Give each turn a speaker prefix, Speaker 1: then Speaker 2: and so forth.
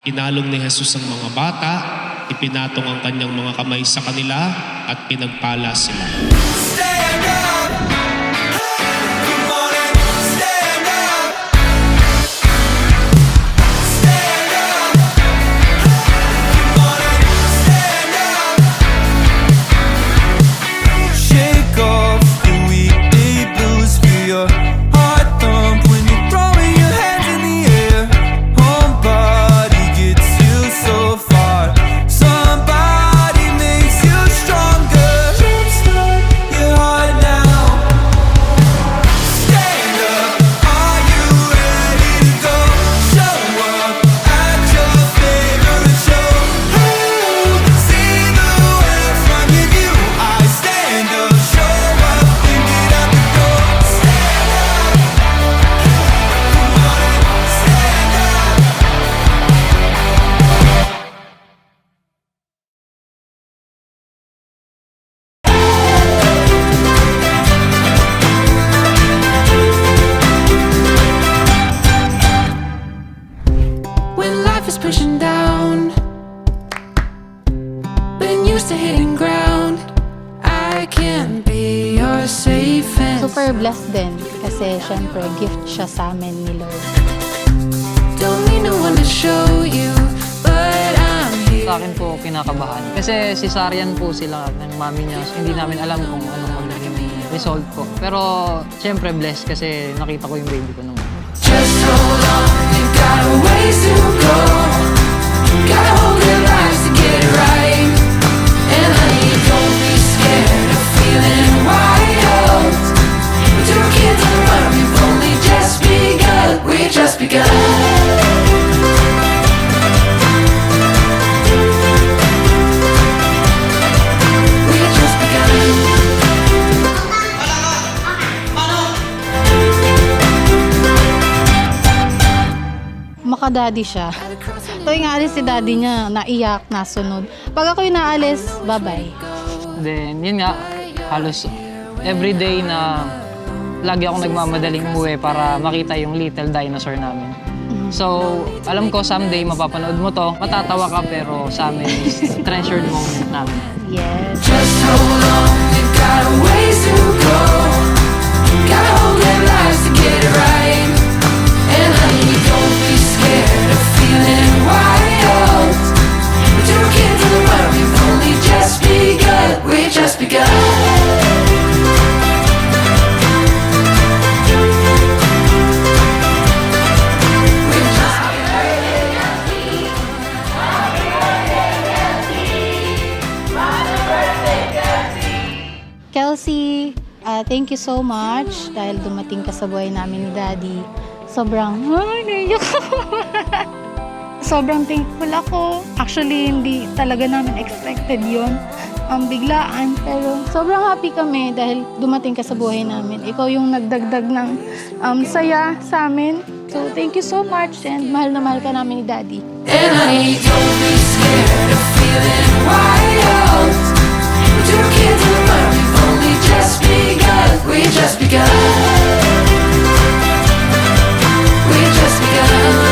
Speaker 1: Kinalong ni Jesus ang mga bata, ipinatong ang kanyang mga kamay sa kanila at pinagpala sila.
Speaker 2: Stand up! Good morning! Stand up! Stand up! Good morning! Stand up! Shake off the weekday blues, feel your heart thump when you're throwing your hands in the air. Homebody gets you so far. Somebody makes you stronger. Jumpstart your heart now. Stand up, are you ready to go? Show up at your favorite show. See the world from your view. I stand up, show up, and get out the door. Stand up, come on, stand up. When life is pushing down, been used to hitting ground. I can be your safe and
Speaker 3: Super blessed din kasi syempre gift siya sa amin ni Lord.
Speaker 2: don't need no one to show you, but I'm here.
Speaker 4: Sa akin po kinakabahan. Kasi cesarean po sila ng mami niya. So, hindi namin alam kung anong magiging result po. Pero siyempre blessed kasi nakita ko yung baby ko naman.
Speaker 2: Just hold on, you got a ways to go. Gotta hold your lives to get it right. And honey, don't be scared of feeling wild. With your kids on the run, we've only just begun. We just begun. We just begun.
Speaker 3: Makadaddy siya. Tuwing aalis si daddy niya, naiyak, nasunod. Pag ako yung naalis, bye-bye.
Speaker 4: Then, yun nga, halos everyday na lagi akong nagmamadaling umuwi para makita yung little dinosaur namin. So, alam ko someday mapapanood mo to, matatawa ka pero sa amin is treasured moment namin.
Speaker 3: Yes.
Speaker 2: Just hold on, you got a ways to go. Gotta hold your lives to get it right. And honey, don't be scared of feeling wild. With your kids on the run, we've only just begun. We just begun. We've just
Speaker 3: Kelsey, thank you so much dahil dumating ka sa buhay namin ni daddy. Sobrang, naiyak ako. Sobrang thankful ako. Actually, hindi talaga namin expected yon. Biglaan. Pero sobrang happy kami dahil dumating ka sa buhay namin. Ikaw yung nagdagdag ng saya sa amin. So, thank you so much and mahal na mahal ka namin ni daddy.
Speaker 2: And honey, don't be scared of feeling wild. With your kids on the run, we've only just begun. We just begun. We just begun.